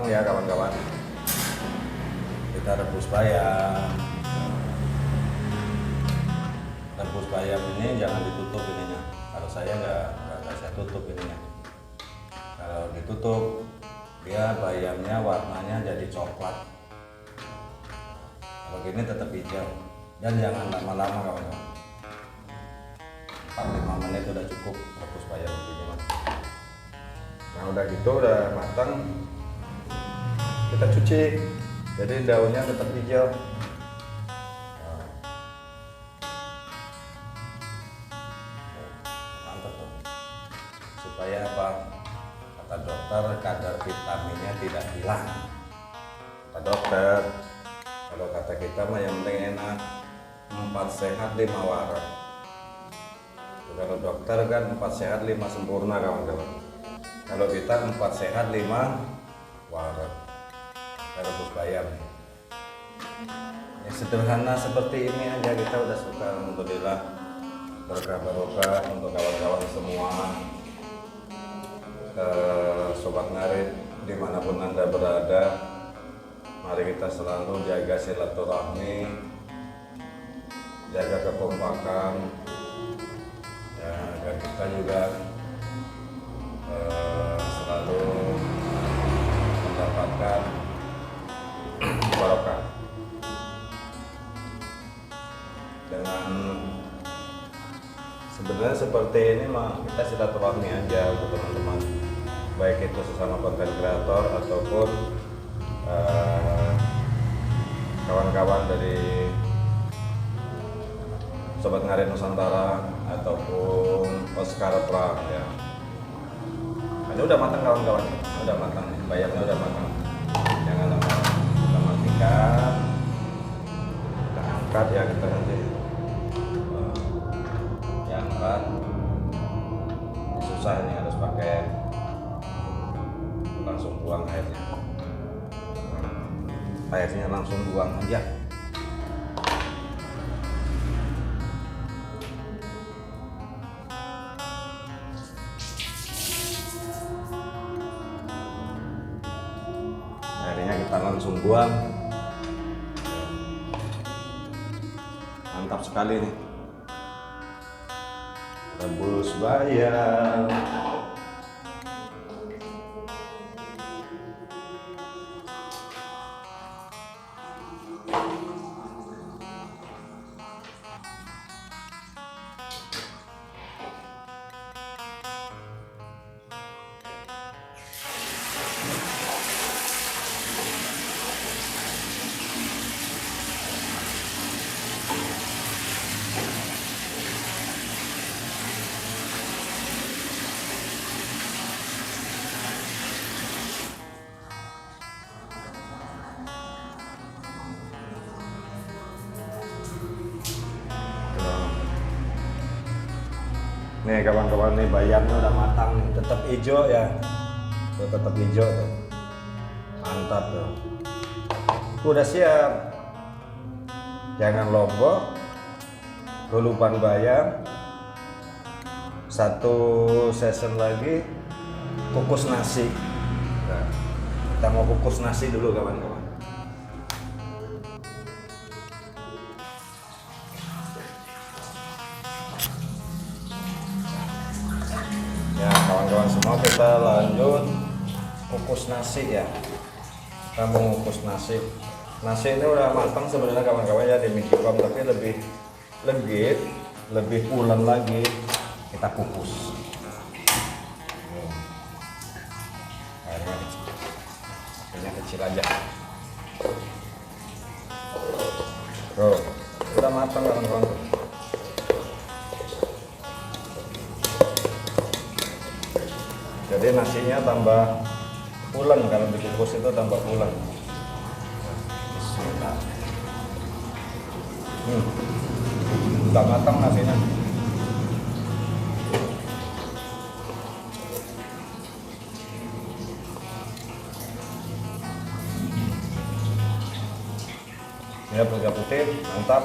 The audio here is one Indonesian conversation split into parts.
ya kawan-kawan. Kita rebus bayam. Rebus bayam ini jangan ditutup ininya. Kalau saya nggak saya tutup ininya. Kalau ditutup dia bayamnya warnanya jadi coklat. Kalau gini tetap hijau. Dan jangan lama-lama kawan-kawan. 4-5 menit udah cukup rebus bayam begini. Nah udah gitu udah matang, kita cuci. Jadi daunnya tetap hijau. Mantap tuh. Supaya apa? Kata dokter kadar vitaminnya tidak hilang. Kata dokter, kalau kata kita mah yang penting enak, 4 sehat 5 waras. Kalau dokter kan 4 sehat 5 sempurna kawan-kawan. Kalau kita 4 sehat 5 waras. Kita rebus bayam. Ya sederhana seperti ini aja kita udah suka. Alhamdulillah berkah barokah untuk kawan-kawan semua. Sobat Ngarit dimanapun Anda berada, mari kita selalu jaga silaturahmi, jaga kekompakan ya, agar kita juga selalu mendapatkan barokah. Dengan sebenarnya seperti ini mah kita silaturahmi aja untuk teman-teman, baik itu sesama konten kreator ataupun kawan-kawan dari Sobat Ngarit Nusantara ataupun Oscar Pram ya. Ini udah matang kawan-kawan, udah matang nih, bayamnya udah matang. Jangan lama, kita matikan, kita angkat ya, kita nanti diangkat. Susah ini harus pakai langsung buang airnya. Airnya langsung buang aja. Airnya kita langsung buang. Mantap sekali nih. Rebus bayam. Nih kawan-kawan, nih bayamnya udah matang nih, tetap hijau ya, tuh tetap hijau tuh, mantap tuh, udah siap. Jangan lombok, kelupaan bayam, satu season lagi kukus nasi. Nah, kita mau kukus nasi dulu kawan-kawan. Ya kawan-kawan semua, kita lanjut kukus nasi ya. Kita mau kukus nasi. Nasi ini udah matang sebenarnya kawan-kawan ya, di mikrowave, tapi lebih legit, lebih pulen lagi kita kukus. Airnya kecil aja. Tuh, udah matang kawan-kawan. Jadi nasinya tambah pulen, kalau dikukus itu tambah pulen. Bismillah. Udah matang nasinya. Ya putih putih, mantap.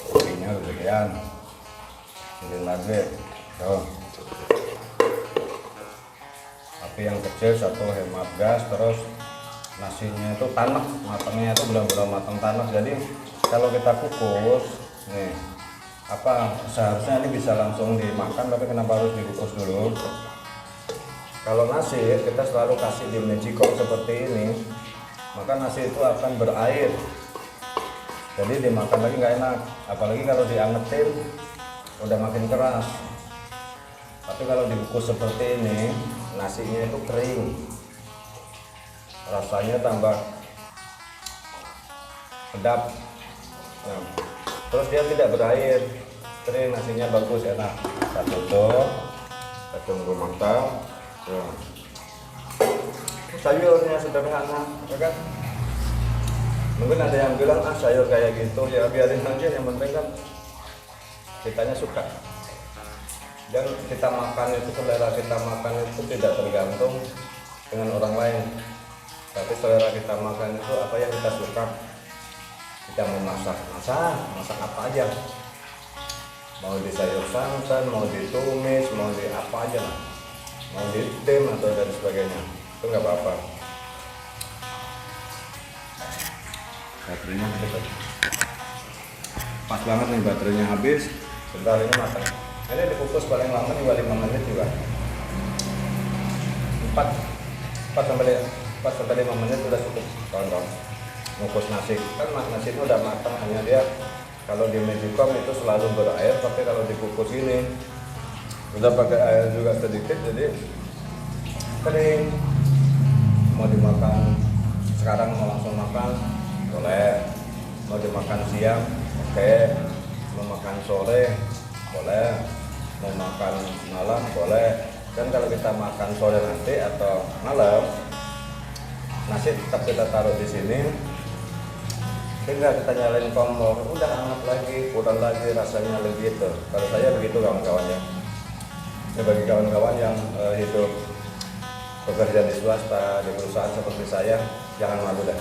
kopinya kegedean, kecilin lagi tuh. Api yang kecil satu, hemat gas. Terus nasinya itu tanek, matangnya itu benar-benar matang tanek. Jadi kalau kita kukus nih, seharusnya ini bisa langsung dimakan, tapi kenapa harus dikukus dulu? Kalau nasi kita selalu kasih di magicom seperti ini, maka nasi itu akan berair, jadi dimakan lagi nggak enak. Apalagi kalau diangetin udah makin keras. Tapi kalau dikukus seperti ini, nasinya itu kering, rasanya tambah pedap. Nah, terus dia tidak berair, kering, nasinya bagus, enak. Kita tutup, kita tunggu matang. Nah, sayurnya sederhana, ya kan? Mungkin ada yang bilang sayur kayak gitu, ya biarin aja, yang penting kan kitanya suka. Dan kita makan itu, selera kita makan itu tidak tergantung dengan orang lain, tapi selera kita makan itu apa yang kita suka. Kita mau masak apa aja, mau di sayur santan, mau ditumis, mau di apa aja lah, mau di tim atau dan sebagainya, itu nggak apa-apa. Baterainya habis, pas banget nih, baterainya habis. Bentar ini matang. Ini dikukus paling lama juga 5 menit juga. 4 sampai 5 menit sudah cukup kawan-kawan. Ngukus nasi, kan nasi itu udah matang, hanya dia kalau di magicom itu selalu berair, tapi kalau dikukus ini udah pakai air juga sedikit, jadi kering. Mau dimakan sekarang, mau langsung makan boleh, mau dimakan siang oke, mau makan sore boleh, mau makan malam boleh. Dan kalau kita makan sore nanti atau malam, nasi tetap kita taruh di sini, tinggal kita nyalain kompor, udah hangat lagi, kurang lagi, rasanya lebih itu. Kalau saya begitu kawan-kawan ya. Ini bagi kawan-kawan yang hidup bekerja di swasta, di perusahaan seperti saya, jangan malu deh.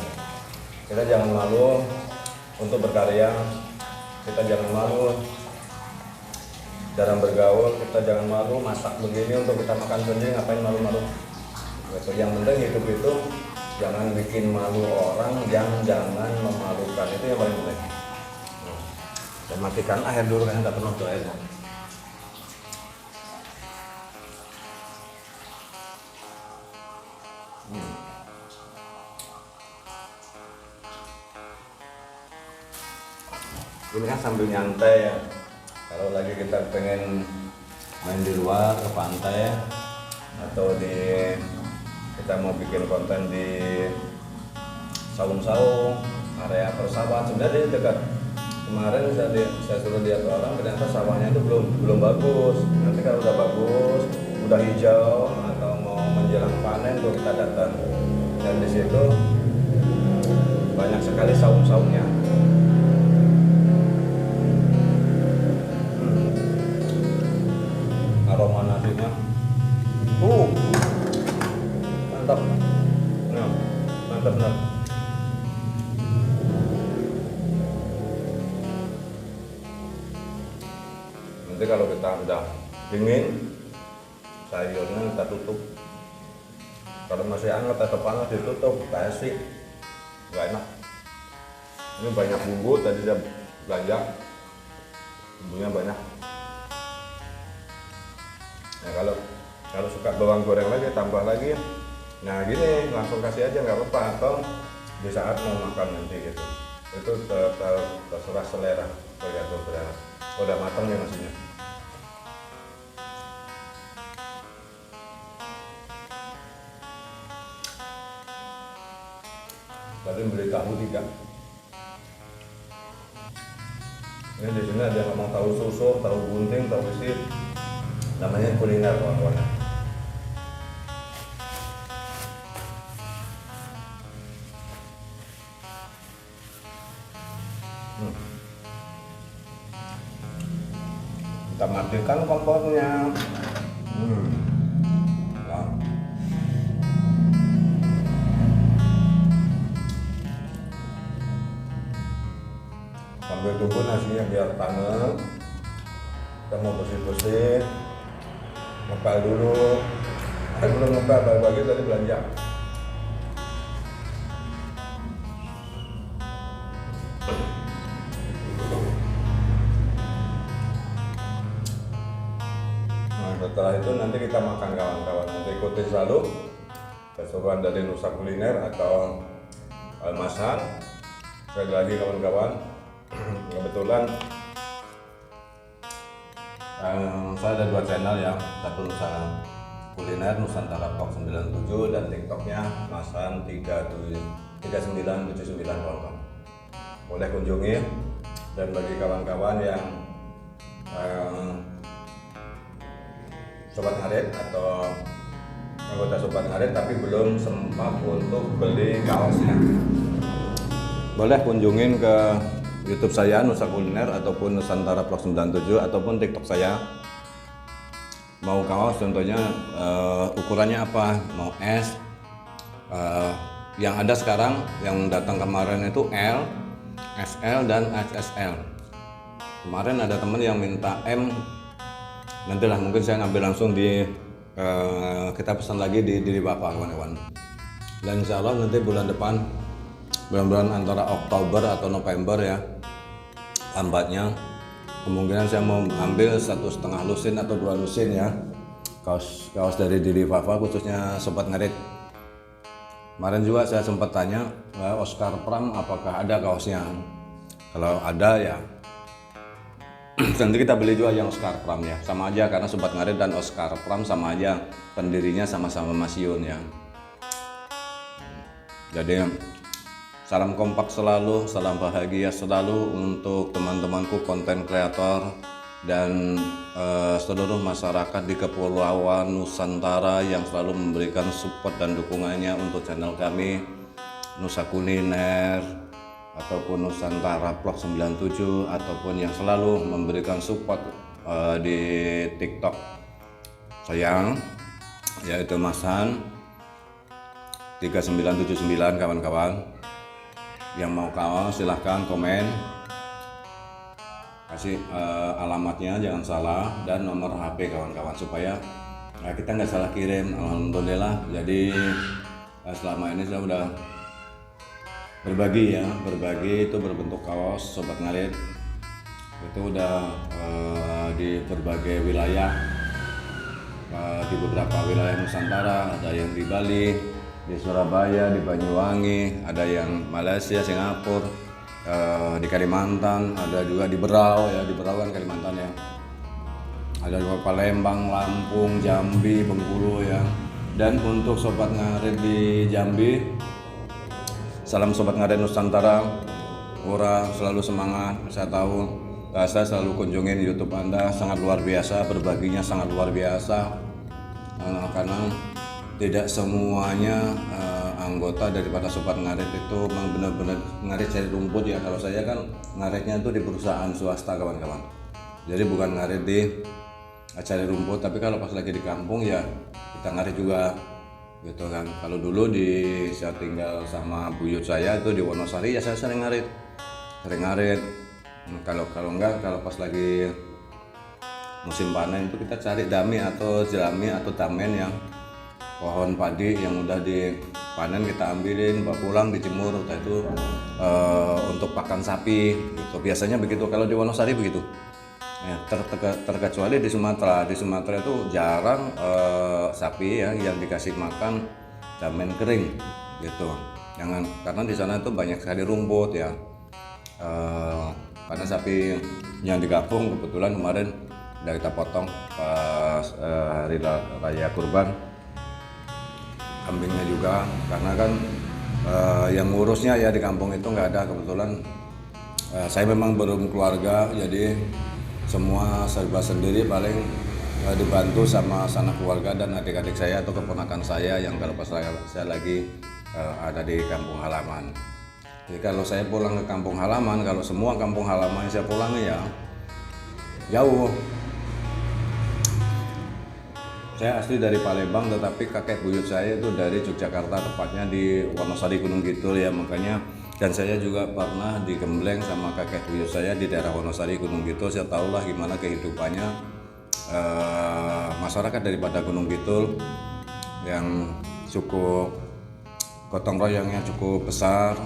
Kita jangan malu untuk berkarya, kita jangan malu dalam bergaul, kita jangan malu masak begini untuk kita makan sendiri, ngapain malu-malu. Yang penting hidup itu jangan bikin malu orang, jangan memalukan, itu yang paling penting. Dan matikan air dulu, karena nggak penuh tuh airnya. Ini kan sambil nyantai ya, kalau lagi kita pengen main di luar ke pantai, atau kita mau bikin konten di saung-saung, area persawahan. Sebenarnya di dekat kemarin saya suruh lihat orang, ternyata sawahnya itu belum bagus. Nanti kalau udah bagus, udah hijau atau mau menjelang panen tuh kita datang, dan di situ banyak sekali saung-saungnya. Aroma nasinya mantap. Nah, mantap benar. Nanti kalau kita udah dingin, sayurnya kita tutup. Kalau masih hangat atau panas ditutup, basi, nggak enak. Ini banyak bumbu, tadi saya belanja, bumbunya banyak. Nah, kalau suka bawang goreng lagi, tambah lagi. Nah gini, langsung kasih aja nggak apa-apa, atau di saat mau makan nanti gitu. Itu terserah selera, tergantung selera. Udah matang ya nasinya. Tadi beli tahu 3. Ini di sini ada yang ngomong tahu susu, tahu bunting, tahu isi. Namanya kuliner kawan-kawan. Kita matikan kompornya. Nah. Sambil tunggu nasinya biar tanam, kita mau bersih-bersih, ngepel dulu. Belum ngepel, bagi-bagi tadi belanja. Nah, setelah itu nanti kita makan kawan-kawan. Nanti ikutin selalu keseruan dari Nusa Kuliner atau Almasan. Sekali lagi kawan-kawan, kebetulan saya ada 2 channel ya, satu Nusa Kuliner Nusantara Vlog 97 dan TikToknya Masan 3979 kawan-kawan. Boleh kunjungi, dan bagi kawan-kawan yang Sobat Ngarit atau anggota Sobat Ngarit tapi belum sempat untuk beli kaosnya, boleh kunjungin ke YouTube saya Nusa Kuliner ataupun Nusantara Vlog 97 ataupun TikTok saya. Mau kaos contohnya ukurannya apa, mau S, yang ada sekarang yang datang kemarin itu L, XL dan XSL. Kemarin ada teman yang minta M, nantilah mungkin saya ngambil langsung di kita pesan lagi di diri Bapak kawan-kawan. Dan insya Allah nanti bulan depan, bulan-bulan antara Oktober atau November ya, lambatnya kemungkinan saya mau ambil 1,5 lusin atau 2 lusin ya, kaos dari Didi Fafa khususnya Sobat Ngarit. Kemarin juga saya sempat tanya Oscar Pram apakah ada kaosnya. Kalau ada ya nanti kita beli juga yang Oscar Pram ya, sama aja karena Sobat Ngarit dan Oscar Pram sama aja, pendirinya sama-sama Mas Yun ya. Jadi salam kompak selalu, salam bahagia selalu untuk teman-temanku konten kreator dan seluruh masyarakat di Kepulauan Nusantara yang selalu memberikan support dan dukungannya untuk channel kami Nusa Kuliner ataupun Nusantara Vlog 97 ataupun yang selalu memberikan support di TikTok saya, yaitu Masan 3979 kawan-kawan. Yang mau kaos silahkan komen, kasih alamatnya jangan salah dan nomor HP kawan-kawan supaya kita nggak salah kirim. Alhamdulillah, jadi selama ini saya udah berbagi itu berbentuk kaos Sobat Ngarit itu udah di berbagai wilayah, di beberapa wilayah Nusantara, ada yang di Bali, di Surabaya, di Banyuwangi, ada yang Malaysia, Singapura, di Kalimantan, ada juga di Berau ya, di Berau kan Kalimantan ya, ada juga Palembang, Lampung, Jambi, Bengkulu ya. Dan untuk Sobat Ngarit di Jambi, salam Sobat Ngarit Nusantara, Ora selalu semangat. Saya tahu saya selalu kunjungin YouTube Anda, sangat luar biasa, berbaginya sangat luar biasa, karena tidak semuanya anggota daripada Sobat Ngarit itu memang benar-benar ngarit cari rumput ya. Kalau saya kan ngaritnya itu di perusahaan swasta kawan-kawan, jadi bukan ngarit di cari rumput, tapi kalau pas lagi di kampung ya kita ngarit juga gitu kan. Kalau dulu saya tinggal sama buyut saya itu di Wonosari ya, saya sering ngarit. Kalau enggak, kalau pas lagi musim panen itu kita cari dami atau jelami atau tamen yang pohon padi yang udah dipanen, kita ambilin, bawa pulang, dijemur, itu untuk pakan sapi gitu. Biasanya begitu kalau di Wonosari begitu ya, terkecuali di Sumatera. Di Sumatera itu jarang sapi ya yang dikasih makan damen kering gitu, jangan, karena di sana itu banyak sekali rumput ya. Karena sapi yang di kampung kebetulan kemarin udah kita potong pas hari raya kurban, kambingnya juga, karena kan yang ngurusnya ya di kampung itu nggak ada kebetulan. Saya memang belum keluarga, jadi semua serba sendiri, paling dibantu sama sanak keluarga dan adik-adik saya atau keponakan saya yang kalau pas saya lagi ada di kampung halaman. Jadi kalau saya pulang ke kampung halaman, kalau semua kampung halaman saya pulangi ya jauh. Saya asli dari Palembang, tetapi kakek buyut saya itu dari Yogyakarta, tepatnya di Wonosari Gunung Kidul ya. Makanya Dan saya juga pernah digembleng sama kakek buyut saya di daerah Wonosari Gunung Kidul. Saya tahulah gimana kehidupannya masyarakat daripada Gunung Kidul yang cukup gotong royongnya cukup besar,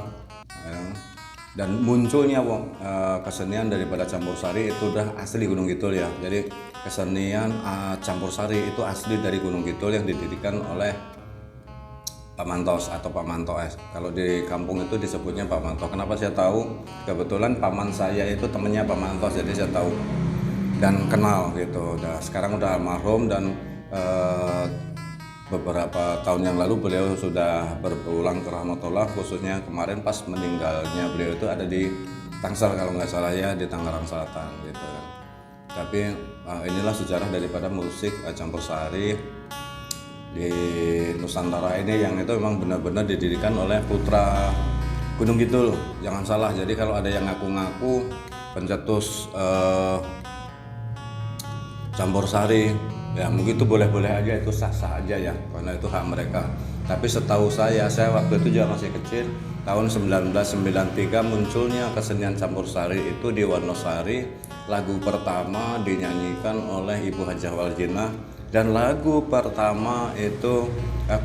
ya. Dan munculnya kesenian daripada campur sari itu udah asli Gunung Kidul ya. Jadi kesenian campur sari itu asli dari Gunung Kidul yang didirikan oleh Pak Mantos atau Pak Manto S. Kalau di kampung itu disebutnya Pak Manto. Kenapa saya tahu? Kebetulan paman saya itu temennya Pak Mantos, jadi saya tahu dan kenal gitu. Sekarang udah almarhum dan beberapa tahun yang lalu beliau sudah berpulang ke rahmatullah, khususnya kemarin pas meninggalnya beliau itu ada di Tangsel kalau nggak salah ya, di Tangerang Selatan gitu kan. Tapi inilah sejarah daripada musik campur sari di Nusantara ini, yang itu memang benar-benar didirikan oleh putra Gunung Kidul. Jangan salah, jadi kalau ada yang ngaku-ngaku pencetus campur sari, ya mungkin itu boleh-boleh aja, itu sah-sah aja ya, karena itu hak mereka. Tapi setahu saya waktu itu juga masih kecil, tahun 1993 munculnya kesenian campur sari itu di Wonosari. Lagu pertama dinyanyikan oleh Ibu Hajah Waljina, dan lagu pertama itu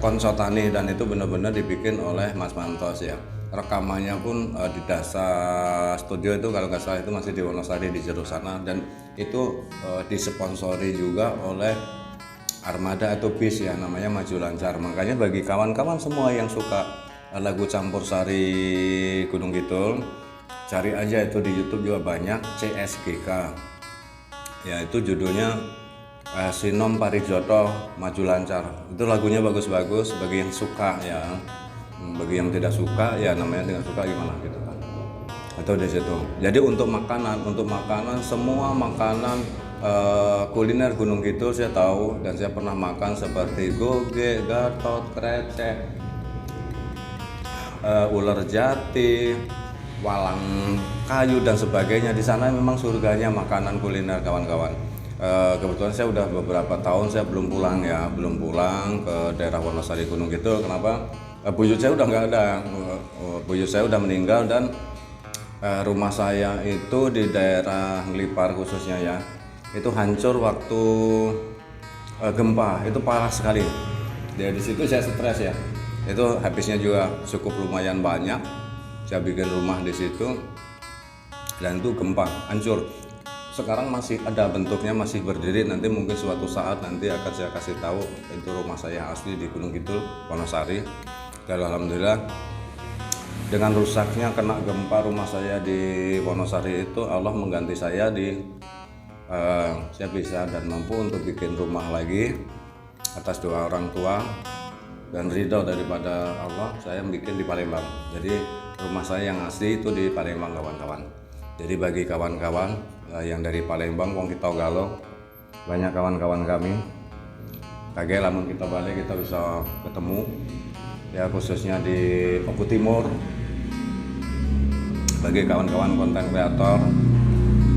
Konsotani, dan itu benar-benar dibikin oleh Mas Mantos ya. Rekamannya pun di dasar studio itu kalau nggak salah itu masih di Wonosari di Jeruk sana, dan itu disponsori juga oleh armada atau bis ya, namanya Maju Lancar. Makanya bagi kawan-kawan semua yang suka lagu campur sari Gunung Kidul, cari aja itu di YouTube juga banyak, CSGK ya, itu judulnya Sinom Parijoto Maju Lancar. Itu lagunya bagus-bagus bagi yang suka ya. Bagi yang tidak suka ya namanya tidak suka gimana gitu kan. Atau di situ. Jadi untuk makanan semua makanan kuliner Gunung Kidul saya tahu, dan saya pernah makan seperti goge, gatot, krecek, ular jati, walang kayu dan sebagainya. Di sana memang surganya makanan kuliner kawan-kawan. Kebetulan saya udah beberapa tahun saya belum pulang ke daerah Wonosari Gunung Kidul. Kenapa? Buyut saya udah nggak ada, buyut saya udah meninggal, dan rumah saya itu di daerah Ngelipar khususnya ya, itu hancur waktu gempa, itu parah sekali. Di situ saya stres ya, itu habisnya juga cukup lumayan banyak. Saya bikin rumah di situ, dan itu gempa hancur. Sekarang masih ada bentuknya, masih berdiri. Nanti mungkin suatu saat nanti akan saya kasih tahu itu rumah saya asli di Gunung Kidul Wonosari. Dan alhamdulillah dengan rusaknya kena gempa rumah saya di Wonosari itu, Allah mengganti saya saya bisa dan mampu untuk bikin rumah lagi atas doa orang tua dan ridho daripada Allah. Saya bikin di Palembang. Jadi rumah saya yang asli itu di Palembang kawan-kawan. Jadi bagi kawan-kawan yang dari Palembang, wong kita galau, banyak kawan-kawan kami. Kagak lamun kita balik kita bisa ketemu ya, khususnya di Oku Timur. Bagi kawan-kawan konten kreator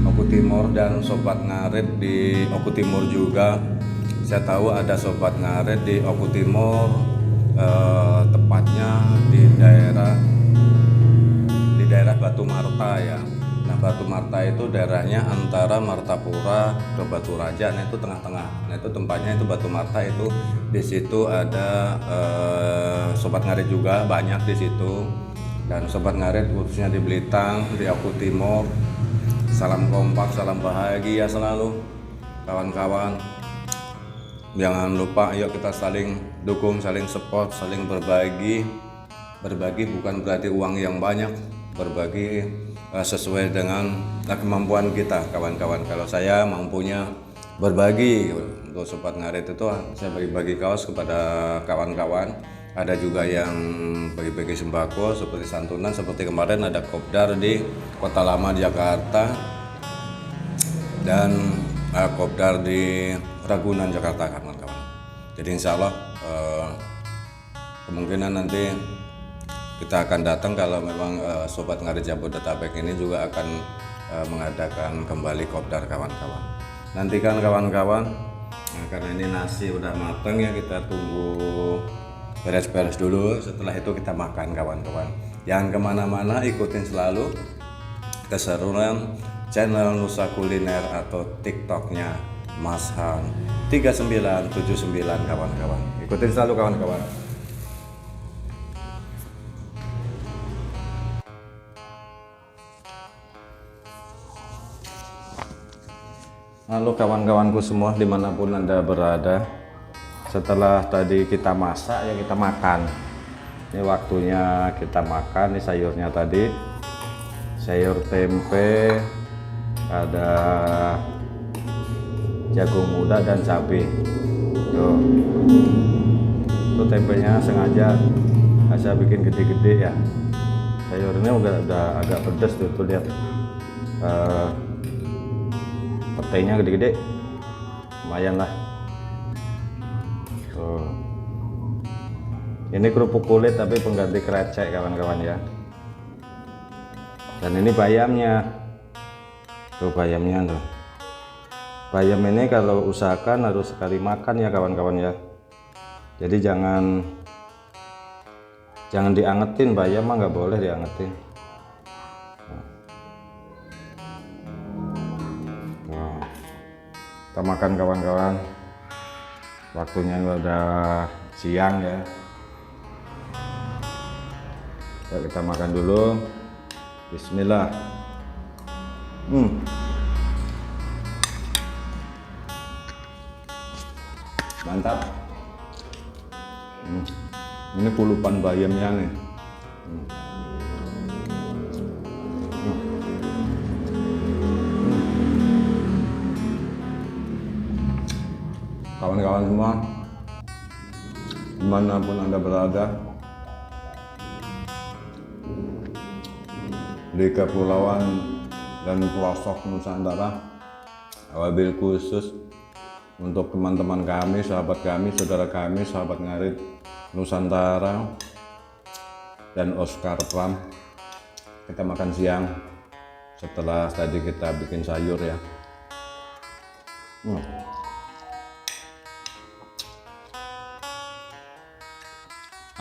Oku Timur dan sobat ngarit di Oku Timur juga, saya tahu ada sobat ngarit di Oku Timur, tepatnya di daerah Batu Marta ya. Nah, Batu Marta itu daerahnya antara Martapura ke Batu Raja, nah itu tengah-tengah. Nah itu tempatnya itu Batu Marta itu, di situ ada sobat ngarit juga banyak di situ. Dan sobat ngarit khususnya di Belitang, di Oku Timur, salam kompak, salam bahagia selalu kawan-kawan. Jangan lupa yuk kita saling dukung, saling support, saling berbagi. Berbagi bukan berarti uang yang banyak, berbagi sesuai dengan kemampuan kita kawan-kawan. Kalau saya mampunya berbagi untuk sobat ngarit itu, saya bagi-bagi kaos kepada kawan-kawan. Ada juga yang bagi-bagi sembako seperti santunan, seperti kemarin ada kopdar di Kota Lama Jakarta dan kopdar di Ragunan Jakarta kawan-kawan. Jadi insya Allah kemungkinan nanti kita akan datang kalau memang sobat ngarit Jabodetabek ini juga akan mengadakan kembali kopdar kawan-kawan. Nantikan kawan-kawan. Nah, karena ini nasi udah matang ya, kita tunggu beres-beres dulu. Setelah itu kita makan kawan-kawan. Jangan kemana-mana, ikutin selalu keseruan channel Nusa Kuliner atau TikToknya Mas Han 3979 kawan-kawan. Ikutin selalu kawan-kawan. Halo kawan-kawanku semua dimanapun Anda berada. Setelah tadi kita masak ya kita makan. Ini waktunya kita makan. Ini sayurnya tadi sayur tempe, ada jagung muda dan cabai. Tuh. Itu tempenya sengaja saya bikin gede-gede ya. Sayurnya udah agak pedas tuh lihat. Petainya gede-gede, lumayan lah. Tuh. Ini kerupuk kulit tapi pengganti krecek kawan-kawan ya. Dan ini bayamnya. Tuh bayamnya tuh. Bayam ini kalau usahakan harus sekali makan ya kawan-kawan ya. Jadi jangan diangetin, bayam mah nggak boleh diangetin. Kita makan kawan-kawan, waktunya udah siang ya. Kita makan dulu. Bismillah. Mantap. Ini kulupan bayamnya nih. Kawan-kawan semua dimanapun Anda berada di kepulauan dan pelosok Nusantara, wabil khusus untuk teman-teman kami, sahabat kami, saudara kami, sahabat ngarit Nusantara dan Oscar Pram. Kita makan siang setelah tadi kita bikin sayur ya.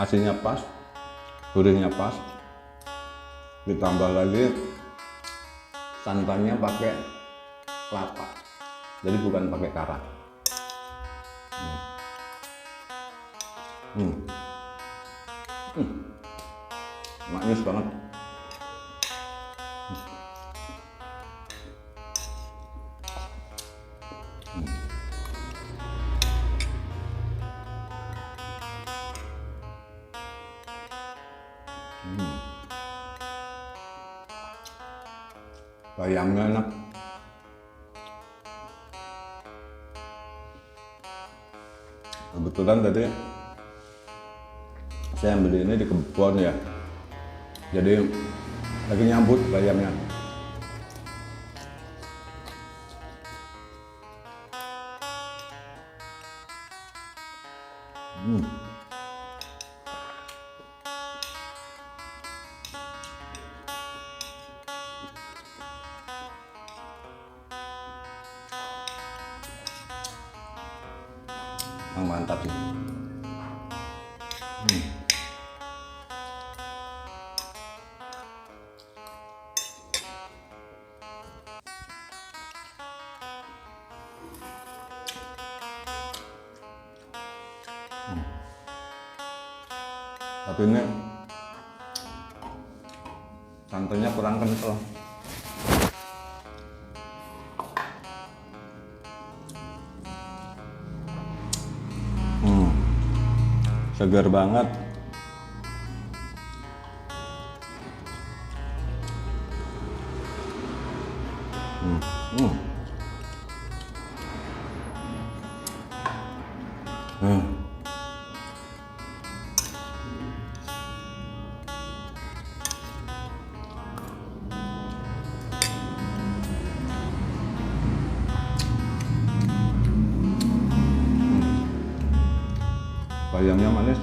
Asinnya pas, gurihnya pas, ditambah lagi santannya pakai kelapa, jadi bukan pakai karak. Manis banget. Bayamnya enak. Kebetulan tadi saya beli ini di kebun ya, jadi lagi nyambut bayamnya. Mantap sih. Tapi ini santannya kurang kental. Segar banget. Bayamnya manis.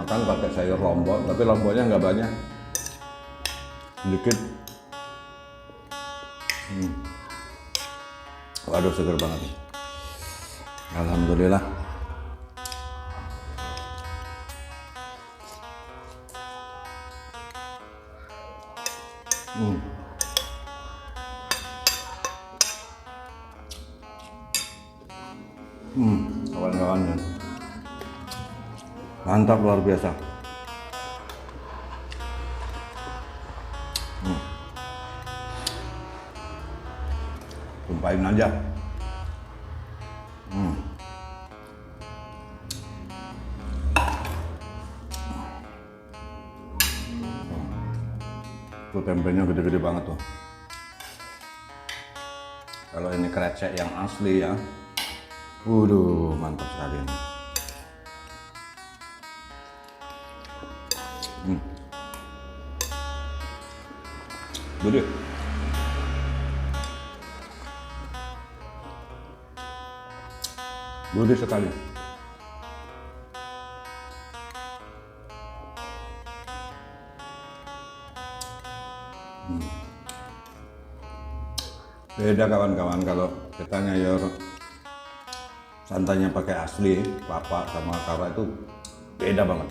makan pakai sayur lombok, tapi lomboknya nggak banyak, sedikit. Waduh, seger banget. Alhamdulillah. Kawan-kawan, mantap, luar biasa. Tumpahin aja. Tuh tempenya gede-gede banget tuh. Kalau ini krecek yang asli ya, waduh, mantap sekali ini. Gede. Gede sekali. Beda kawan-kawan kalau kita nyayur santainya pakai asli kelapa sama kara, itu beda banget.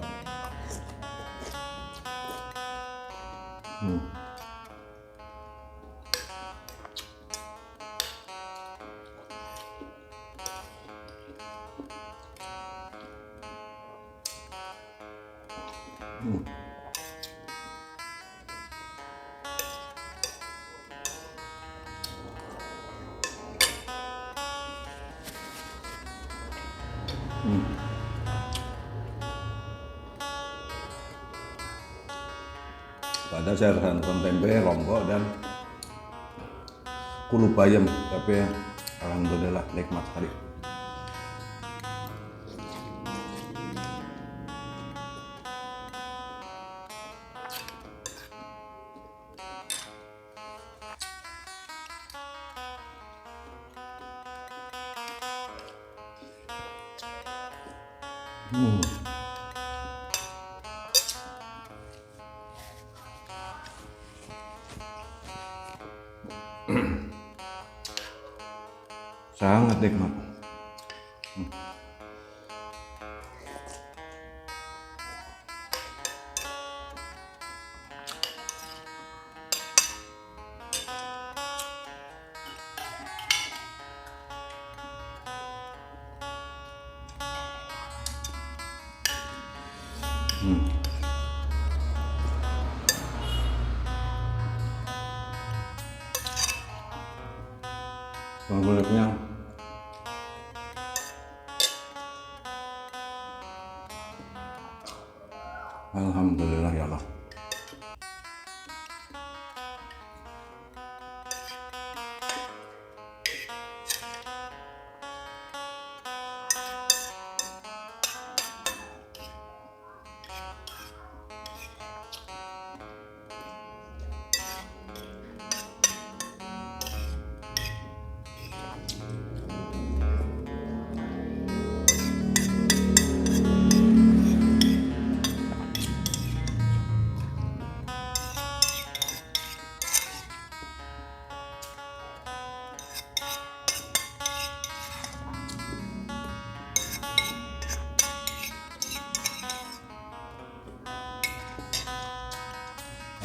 Padahal saya santan tempe, lombok, dan kulup bayam, tapi alhamdulillah nikmat sekali. Sangat nikmat. Kulitnya alhamdulillah ya Allah.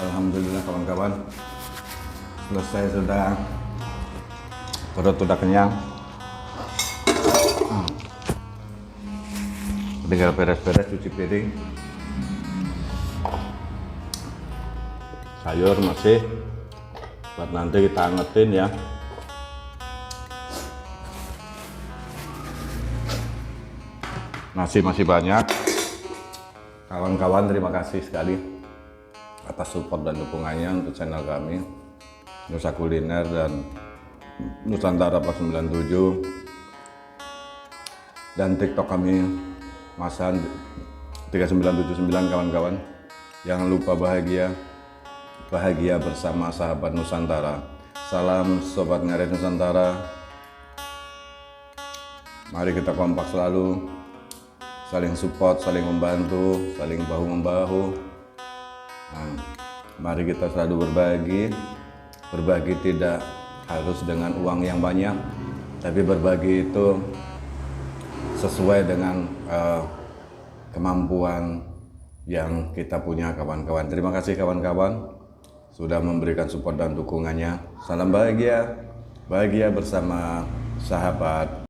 Alhamdulillah kawan-kawan, selesai sudah, perut sudah kenyang, tinggal beres-beres cuci piring. Sayur masih buat nanti kita angetin ya. Nasi masih banyak. Kawan-kawan, terima kasih sekali atas support dan dukungannya untuk channel kami Nusa Kuliner dan Nusantara 497, dan TikTok kami Masan 3979. Kawan-kawan, jangan lupa bahagia bersama sahabat Nusantara. Salam Sobat Ngarit Nusantara. Mari kita kompak selalu. saling support, saling membantu, saling bahu-membahu. Nah, mari kita selalu berbagi. Berbagi tidak harus dengan uang yang banyak, tapi berbagi itu sesuai dengan kemampuan yang kita punya, kawan-kawan. Terima kasih kawan-kawan sudah memberikan support dan dukungannya. Salam bahagia, bahagia bersama sahabat.